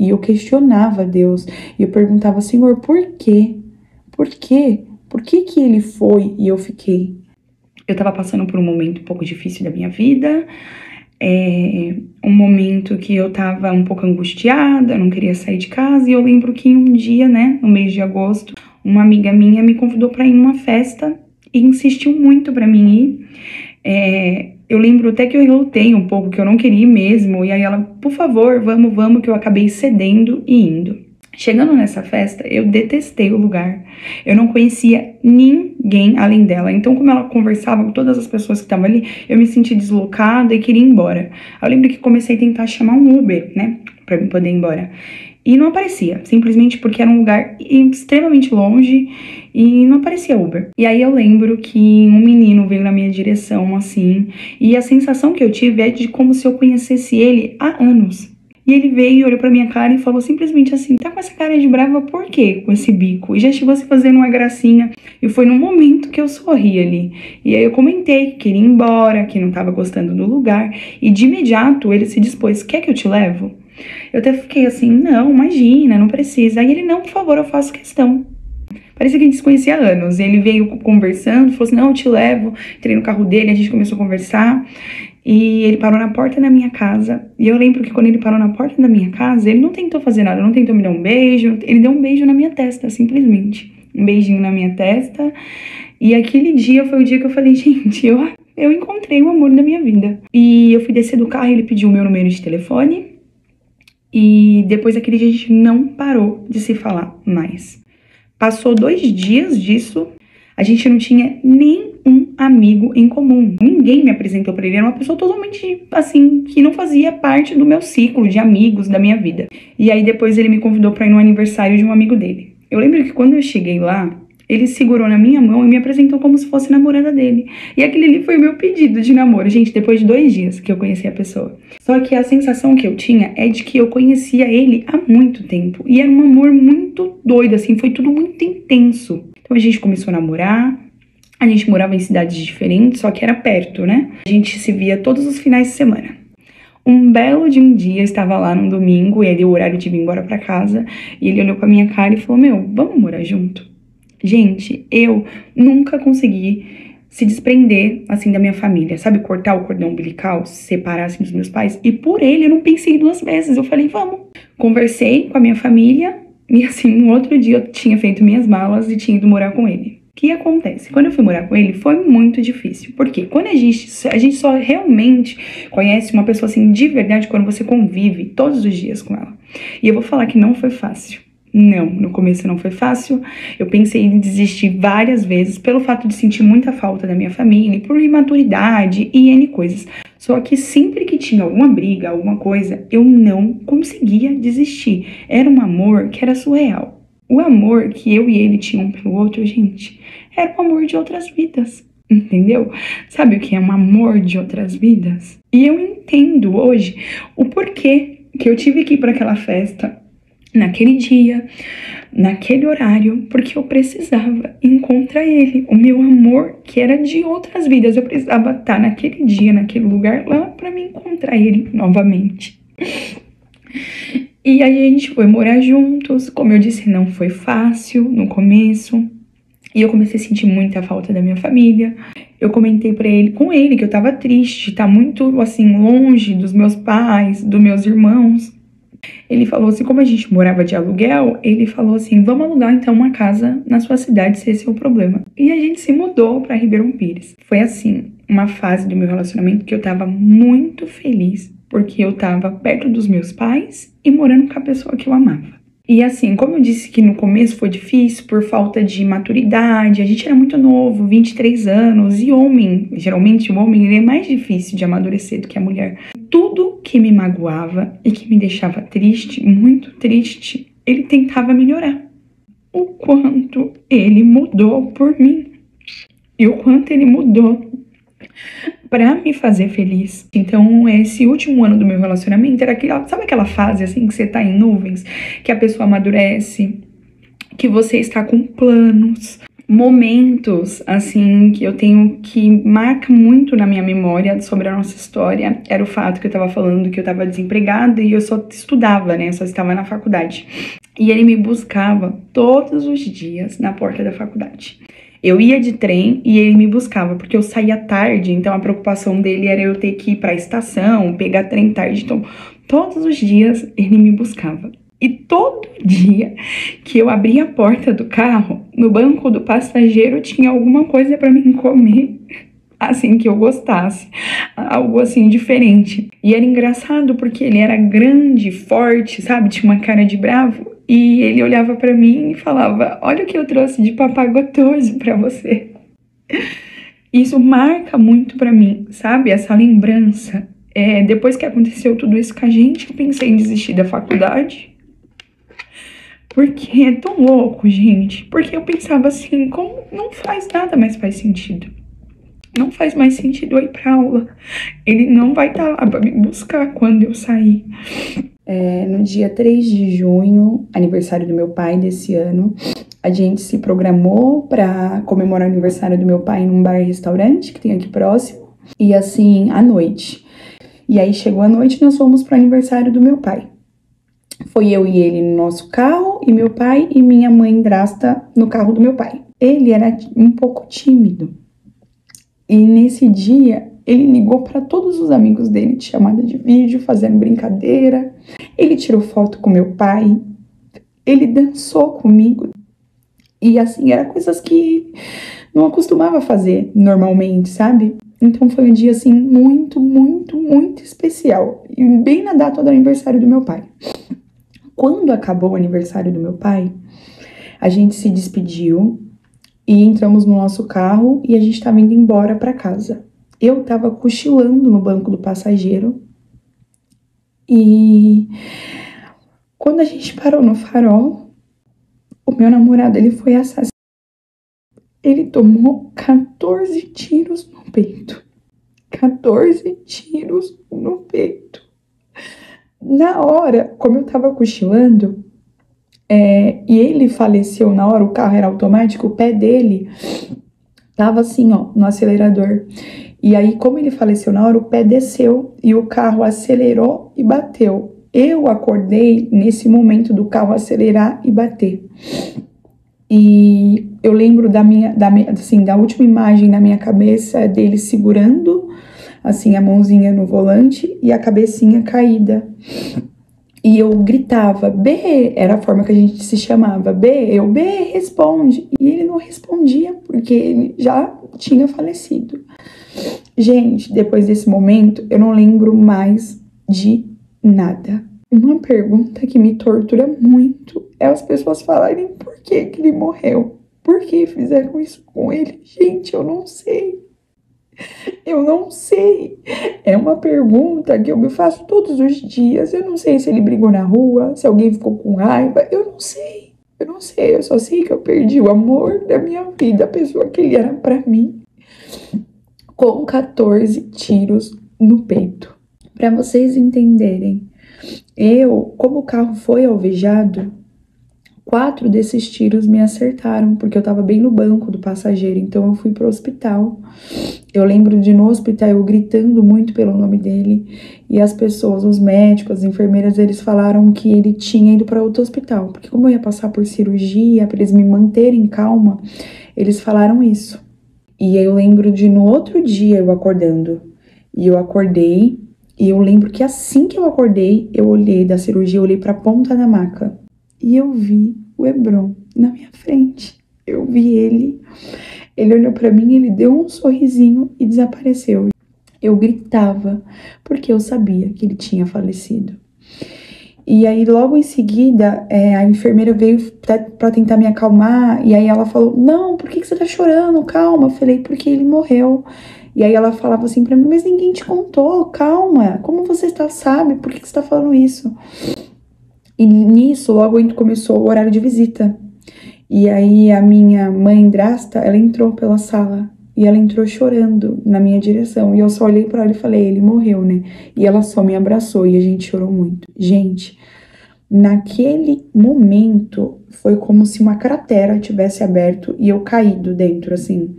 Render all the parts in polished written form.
E eu questionava Deus. E eu perguntava, Senhor, por quê? Por quê? Por que que ele foi e eu fiquei? Eu tava passando por um momento um pouco difícil da minha vida. Um momento que eu tava um pouco angustiada, não queria sair de casa. E eu lembro que um dia, né, no mês de agosto, uma amiga minha me convidou pra ir numa festa e insistiu muito pra mim ir. Eu lembro até que eu relutei um pouco, que eu não queria ir mesmo. E aí ela, por favor, vamos, que eu acabei cedendo e indo. Chegando nessa festa, eu detestei o lugar. Eu não conhecia ninguém além dela. Então, como ela conversava com todas as pessoas que estavam ali, eu me senti deslocada e queria ir embora. Eu lembro que comecei a tentar chamar um Uber, né, pra mim poder ir embora. E não aparecia, simplesmente porque era um lugar extremamente longe e não aparecia Uber. E aí eu lembro que um menino veio na minha direção, assim, e a sensação que eu tive é de como se eu conhecesse ele há anos. E ele veio, olhou pra minha cara e falou simplesmente assim, tá com essa cara de brava por quê? Com esse bico? E já chegou se fazendo uma gracinha. E foi num momento que eu sorri ali. E aí eu comentei que queria ir embora, que não tava gostando do lugar. E de imediato ele se dispôs, quer que eu te levo? Eu até fiquei assim, não, imagina, não precisa. Aí ele, não, por favor, eu faço questão. Parecia que a gente se conhecia há anos. Ele veio conversando, falou assim, não, eu te levo. Entrei no carro dele, a gente começou a conversar. E ele parou na porta da minha casa. E eu lembro que quando ele parou na porta da minha casa, ele não tentou fazer nada, não tentou me dar um beijo. Ele deu um beijo na minha testa, simplesmente. Um beijinho na minha testa. E aquele dia foi o dia que eu falei, gente, eu encontrei o amor da minha vida. E eu fui descer do carro e ele pediu o meu número de telefone. E depois daquele dia a gente não parou de se falar mais. Passou 2 dias disso, a gente não tinha nenhum amigo em comum. Ninguém me apresentou pra ele, era uma pessoa totalmente, assim, que não fazia parte do meu ciclo de amigos, da minha vida. E aí depois ele me convidou pra ir no aniversário de um amigo dele. Eu lembro que quando eu cheguei lá, ele segurou na minha mão e me apresentou como se fosse namorada dele. E aquele ali foi o meu pedido de namoro, gente, depois de 2 dias que eu conheci a pessoa. Só que a sensação que eu tinha é de que eu conhecia ele há muito tempo. E era um amor muito doido, assim, foi tudo muito intenso. Então a gente começou a namorar, a gente morava em cidades diferentes, só que era perto, né? A gente se via todos os finais de semana. Um belo de um dia, eu estava lá num domingo, e aí deu o horário de vir embora pra casa, e ele olhou pra minha cara e falou, meu, vamos morar junto? Gente, eu nunca consegui se desprender, assim, da minha família, sabe? Cortar o cordão umbilical, se separar, assim, dos meus pais. E por ele, eu não pensei 2 vezes. Eu falei, vamos. Conversei com a minha família e, assim, no outro dia eu tinha feito minhas malas e tinha ido morar com ele. O que acontece? Quando eu fui morar com ele, foi muito difícil. Porque quando a gente só realmente conhece uma pessoa, assim, de verdade, quando você convive todos os dias com ela. E eu vou falar que não foi fácil. Não, no começo não foi fácil. Eu pensei em desistir várias vezes pelo fato de sentir muita falta da minha família, por imaturidade e N coisas. Só que sempre que tinha alguma briga, alguma coisa, eu não conseguia desistir. Era um amor que era surreal. O amor que eu e ele tinham um pelo outro, gente, era um amor de outras vidas. Entendeu? Sabe o que é um amor de outras vidas? E eu entendo hoje o porquê que eu tive que ir para aquela festa naquele dia, naquele horário, porque eu precisava encontrar ele, o meu amor que era de outras vidas. Eu precisava estar naquele dia, naquele lugar lá para me encontrar ele novamente. E aí a gente foi morar juntos. Como eu disse, não foi fácil no começo. E eu comecei a sentir muita falta da minha família. Eu comentei com ele que eu tava triste, tá muito assim longe dos meus pais, dos meus irmãos. Ele falou assim, como a gente morava de aluguel, ele falou assim, vamos alugar então uma casa na sua cidade, se esse é o problema. E a gente se mudou para Ribeirão Pires. Foi assim, uma fase do meu relacionamento que eu tava muito feliz, porque eu tava perto dos meus pais e morando com a pessoa que eu amava. E assim, como eu disse que no começo foi difícil por falta de maturidade, a gente era muito novo, 23 anos, e homem, geralmente o homem ele é mais difícil de amadurecer do que a mulher. Tudo que me magoava e que me deixava triste, muito triste, ele tentava melhorar. O quanto ele mudou por mim e o quanto ele mudou pra me fazer feliz. Então, esse último ano do meu relacionamento era aquela, sabe aquela fase assim que você tá em nuvens, que a pessoa amadurece, que você está com planos, momentos, assim, que eu tenho que marca muito na minha memória sobre a nossa história era o fato que eu tava falando que eu tava desempregada e eu só estudava, né? Eu só estava na faculdade. E ele me buscava todos os dias na porta da faculdade. Eu ia de trem e ele me buscava, porque eu saía tarde, então a preocupação dele era eu ter que ir pra estação, pegar trem tarde. Então, todos os dias ele me buscava. E todo dia que eu abria a porta do carro, no banco do passageiro tinha alguma coisa pra mim comer, assim, que eu gostasse, algo assim diferente. E era engraçado porque ele era grande, forte, sabe? Tinha uma cara de bravo. E ele olhava pra mim e falava: olha o que eu trouxe de papá gotoso pra você. Isso marca muito pra mim, sabe? Essa lembrança. Depois que aconteceu tudo isso com a gente, eu pensei em desistir da faculdade. Porque é tão louco, gente. Porque eu pensava assim, como não faz nada mais faz sentido. Não faz mais sentido eu ir pra aula. Ele não vai estar lá pra me buscar quando eu sair. No dia 3 de junho, aniversário do meu pai desse ano, a gente se programou para comemorar o aniversário do meu pai num bar e restaurante que tem aqui próximo. E assim, à noite. E aí chegou a noite e nós fomos pro aniversário do meu pai. Foi eu e ele no nosso carro, e meu pai e minha mãe drasta no carro do meu pai. Ele era um pouco tímido. E nesse dia, ele ligou para todos os amigos dele de chamada de vídeo, fazendo brincadeira. Ele tirou foto com meu pai. Ele dançou comigo. E assim, eram coisas que não acostumava fazer normalmente, sabe? Então foi um dia assim muito, muito, muito especial. E bem na data do aniversário do meu pai. Quando acabou o aniversário do meu pai, a gente se despediu e entramos no nosso carro e a gente estava indo embora para casa. Eu tava cochilando no banco do passageiro e quando a gente parou no farol, o meu namorado, ele foi assassinado. Ele tomou 14 tiros no peito. 14 tiros no peito. Na hora, como eu tava cochilando, e ele faleceu na hora, o carro era automático, o pé dele tava assim, ó, no acelerador. E aí, como ele faleceu na hora, o pé desceu e o carro acelerou e bateu. Eu acordei nesse momento do carro acelerar e bater. E eu lembro da última imagem na minha cabeça dele segurando, assim, a mãozinha no volante e a cabecinha caída. E eu gritava, B, era a forma que a gente se chamava, B, responde. E ele não respondia, porque ele já tinha falecido. Gente, depois desse momento, eu não lembro mais de nada. Uma pergunta que me tortura muito é as pessoas falarem por que ele morreu. Por que fizeram isso com ele? Gente, eu não sei. Eu não sei. É uma pergunta que eu me faço todos os dias. Eu não sei se ele brigou na rua, se alguém ficou com raiva. Eu não sei. Eu não sei. Eu só sei que eu perdi o amor da minha vida, a pessoa que ele era pra mim, com 14 tiros no peito. Pra vocês entenderem, como o carro foi alvejado, 4 desses tiros me acertaram, porque eu tava bem no banco do passageiro, então eu fui pro hospital. Eu lembro de no hospital eu gritando muito pelo nome dele, e as pessoas, os médicos, as enfermeiras, eles falaram que ele tinha ido para outro hospital, porque como eu ia passar por cirurgia, para eles me manterem calma, eles falaram isso. E eu lembro de no outro dia eu acordando, e eu acordei, e eu lembro que assim que eu acordei, eu olhei da cirurgia, eu olhei pra ponta da maca, e eu vi o Hebron na minha frente. Eu vi ele olhou pra mim, ele deu um sorrisinho e desapareceu. Eu gritava, porque eu sabia que ele tinha falecido. E aí, logo em seguida, a enfermeira veio pra tentar me acalmar, e aí ela falou, não, por que você tá chorando? Calma. Eu falei, porque ele morreu. E aí ela falava assim pra mim, mas ninguém te contou, calma, como você sabe, por que você tá falando isso? E nisso, logo começou o horário de visita. E aí a minha mãe drasta, ela entrou pela sala e ela entrou chorando na minha direção. E eu só olhei pra ela e falei, ele morreu, né? E ela só me abraçou e a gente chorou muito. Gente, naquele momento foi como se uma cratera tivesse aberto e eu caído dentro, assim.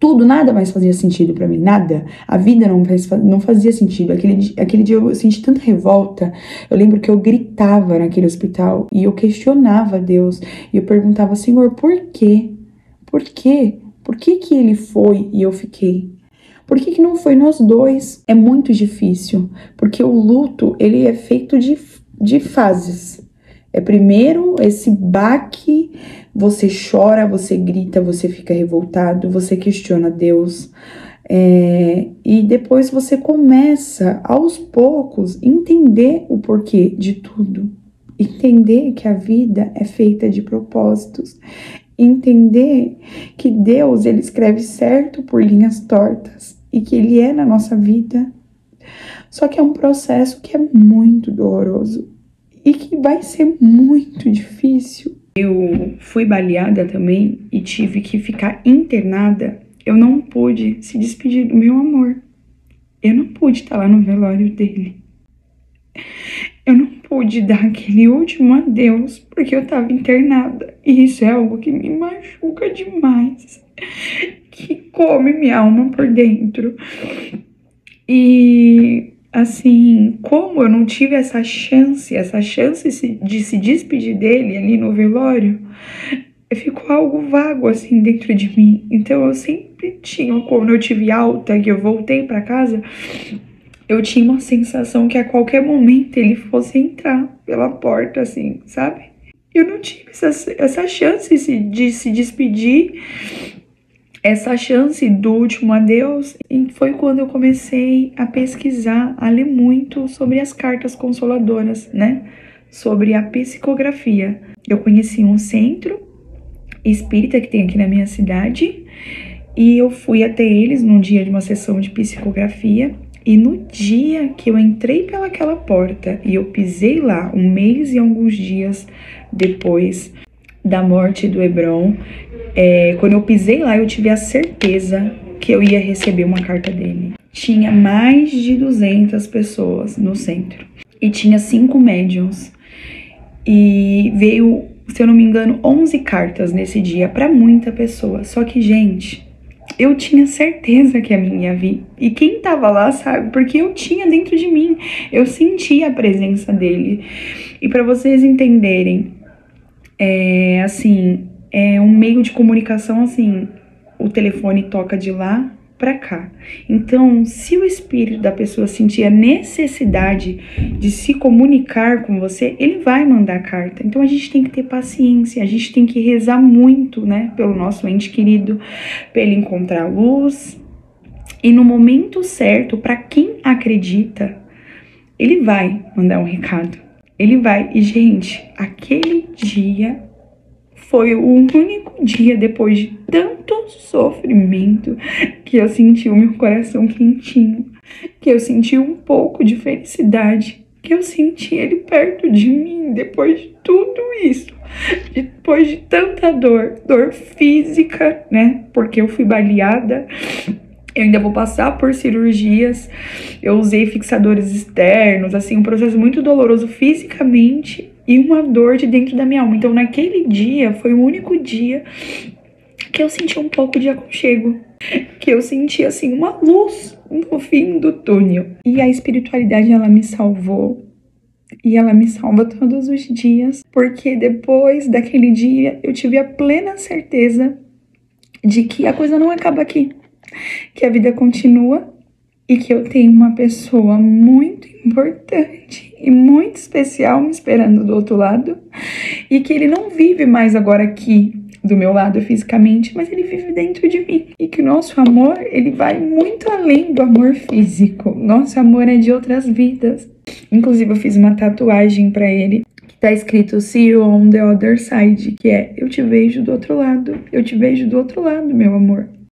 Tudo, nada mais fazia sentido pra mim, nada. A vida não fazia sentido. Aquele dia eu senti tanta revolta. Eu lembro que eu gritava naquele hospital e eu questionava Deus. E eu perguntava, Senhor, por quê? Por quê? Por que que ele foi e eu fiquei? Por que que não foi nós dois? É muito difícil, porque o luto, ele é feito de fases. É primeiro esse baque, você chora, você grita, você fica revoltado, você questiona Deus. E depois você começa, aos poucos, entender o porquê de tudo. Entender que a vida é feita de propósitos. Entender que Deus, ele escreve certo por linhas tortas e que ele é na nossa vida. Só que é um processo que é muito doloroso e que vai ser muito difícil. Eu fui baleada também e tive que ficar internada. Eu não pude se despedir do meu amor. Eu não pude estar lá no velório dele. Eu não pude dar aquele último adeus porque eu estava internada. E isso é algo que me machuca demais, que come minha alma por dentro. E assim, como eu não tive essa chance de se despedir dele ali no velório, ficou algo vago assim dentro de mim. Então eu sempre tinha, quando eu tive alta, que eu voltei para casa, eu tinha uma sensação que a qualquer momento ele fosse entrar pela porta, assim, sabe? Eu não tive essa chance de se despedir, essa chance do último adeus. E foi quando eu comecei a pesquisar, a ler muito sobre as cartas consoladoras, né? Sobre a psicografia. Eu conheci um centro espírita que tem aqui na minha cidade e eu fui até eles num dia de uma sessão de psicografia. E no dia que eu entrei pelaquela porta e eu pisei lá, um mês e alguns dias depois da morte do Hebron, quando eu pisei lá, eu tive a certeza que eu ia receber uma carta dele. Tinha mais de 200 pessoas no centro e tinha 5 médiums. E veio, se eu não me engano, 11 cartas nesse dia para muita pessoa. Só que, gente, eu tinha certeza que a minha ia vir. E quem tava lá sabe, porque eu tinha dentro de mim, eu sentia a presença dele. E para vocês entenderem, assim, é um meio de comunicação, assim, o telefone toca de lá para cá. Então, se o espírito da pessoa sentir a necessidade de se comunicar com você, ele vai mandar carta. Então, a gente tem que ter paciência, a gente tem que rezar muito, né, pelo nosso ente querido, para ele encontrar luz. E no momento certo, para quem acredita, ele vai mandar um recado. Ele vai. E, gente, aquele dia foi o único dia, depois de tanto sofrimento, que eu senti o meu coração quentinho, que eu senti um pouco de felicidade, que eu senti ele perto de mim depois de tudo isso, depois de tanta dor física, né? Porque eu fui baleada. Eu ainda vou passar por cirurgias, eu usei fixadores externos, assim, um processo muito doloroso fisicamente e uma dor de dentro da minha alma. Então, naquele dia, foi o único dia que eu senti um pouco de aconchego, que eu senti, assim, uma luz no fim do túnel. E a espiritualidade, ela me salvou. E ela me salva todos os dias, porque depois daquele dia, eu tive a plena certeza de que a coisa não acaba aqui. Que a vida continua e que eu tenho uma pessoa muito importante e muito especial me esperando do outro lado, e que ele não vive mais agora aqui do meu lado fisicamente, mas ele vive dentro de mim, e que o nosso amor, ele vai muito além do amor físico. Nosso amor é de outras vidas. Inclusive eu fiz uma tatuagem pra ele que tá escrito "See you on the other side", que é: eu te vejo do outro lado, eu te vejo do outro lado, meu amor.